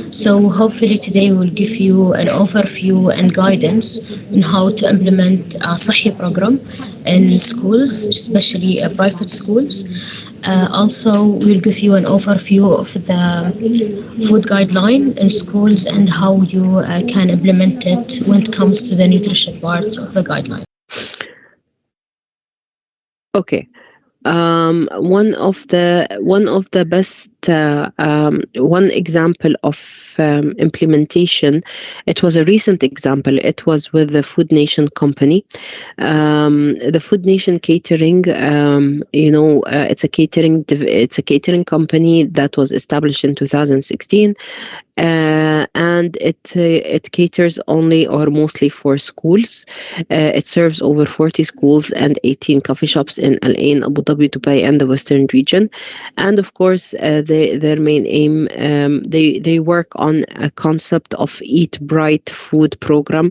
So hopefully today we'll give you an overview and guidance on how to implement a Sahih program in schools, especially private schools. Also, we'll give you an overview of the food guideline in schools and how you can implement it when it comes to the nutrition part of the guideline. Okay. One of the best one example of implementation. It was a recent example. It was with the Food Nation company. The Food Nation Catering. It's a catering company that was established in 2016, and it caters only or mostly for schools. It serves over 40 schools and 18 coffee shops in Al Ain, Abu Dhabi, Dubai, and the Western region. And of course, their main aim, they work on a concept of Eat Bright food program,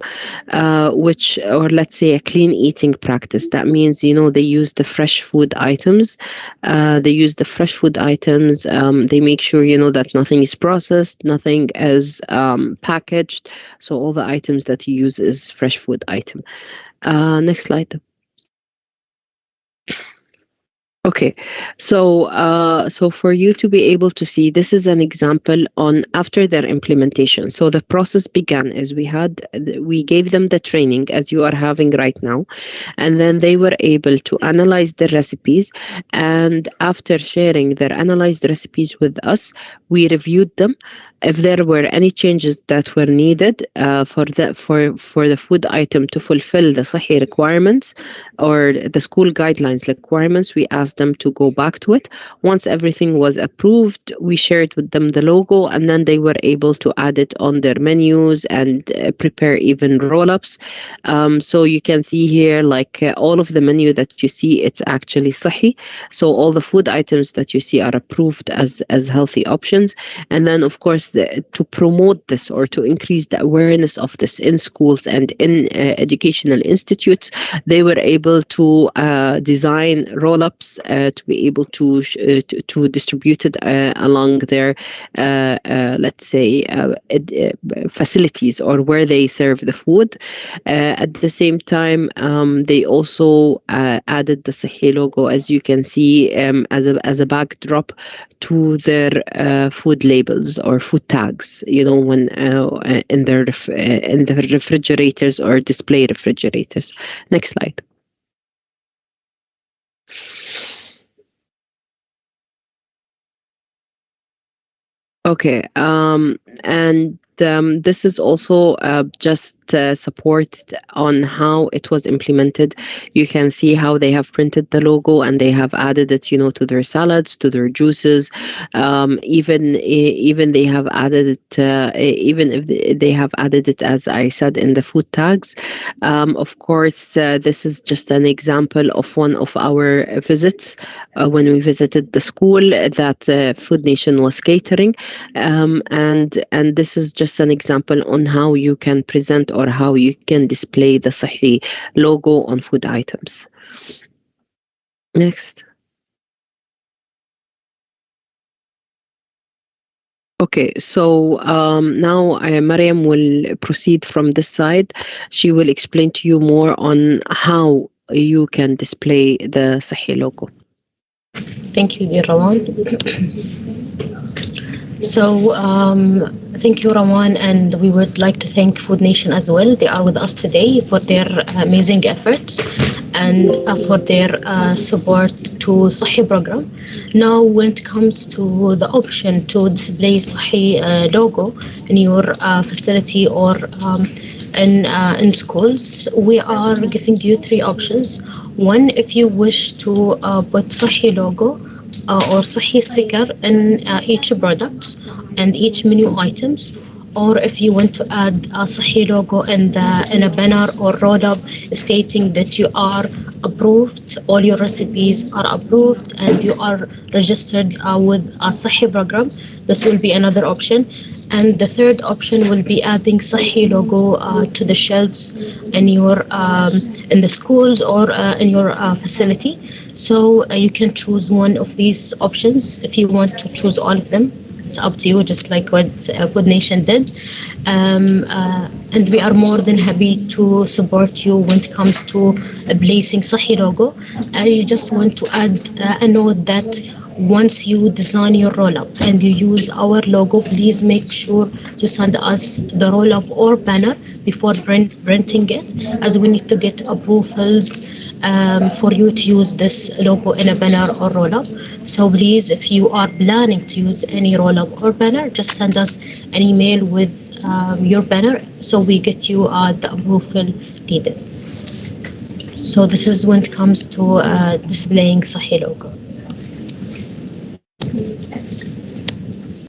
which, or let's say, a clean eating practice. That means, they use the fresh food items. They make sure, that nothing is processed, nothing is packaged. So all the items that you use is fresh food item. Next slide. Okay, so for you to be able to see, this is an example on after their implementation. So the process began as we gave them the training as you are having right now, and then they were able to analyze the recipes. And after sharing their analyzed recipes with us, we reviewed them. If there were any changes that were needed for the food item to fulfill the Sahih requirements or the school guidelines requirements, we asked them to go back to it. Once everything was approved, we shared with them the logo, and then they were able to add it on their menus and prepare even roll-ups. So you can see here, like all of the menu that you see, it's actually Sahih. So all the food items that you see are approved as healthy options. And then, of course, to promote this or to increase the awareness of this in schools and in educational institutes, they were able to design roll-ups to be able to distribute it along their, let's say, facilities or where they serve the food. At the same time, they also added the Sahih logo, as you can see, as a backdrop to their food labels or food tags, when in the refrigerators or display refrigerators. Next slide. Okay, and this is also just support on how it was implemented. You can see how they have printed the logo and they have added it, to their salads, to their juices. Even they have added it, even if they have added it, as I said, in the food tags. Of course, this is just an example of one of our visits when we visited the school that Food Nation was catering. And this is just an example on how you can present or how you can display the Sahih logo on food items. Next. Okay, so now Mariam will proceed from this side. She will explain to you more on how you can display the Sahih logo. Thank you, dear Rawan. So, thank you, Rawan, and we would like to thank Food Nation as well. They are with us today for their amazing efforts and for their support to Sahih program. Now, when it comes to the option to display Sahih logo in your facility or in schools, we are giving you three options. One, if you wish to put Sahih logo or Sahih sticker in each product and each menu items, or if you want to add a Sahih logo in a banner or roll up stating that you are approved, all your recipes are approved, and you are registered with a Sahih program. This will be another option. And the third option will be adding Sahih logo to the shelves in the schools or in your facility. So you can choose one of these options. If you want to choose all of them, it's up to you, just like what Food Nation did. And we are more than happy to support you when it comes to placing Sahih logo. I just want to add a note that once you design your roll up and you use our logo, please make sure to send us the roll up or banner before printing it, as we need to get approvals for you to use this logo in a banner or roll up. So please, if you are planning to use any roll up or banner, just send us an email with your banner so we get you the approval needed. So this is when it comes to displaying Sahih logo.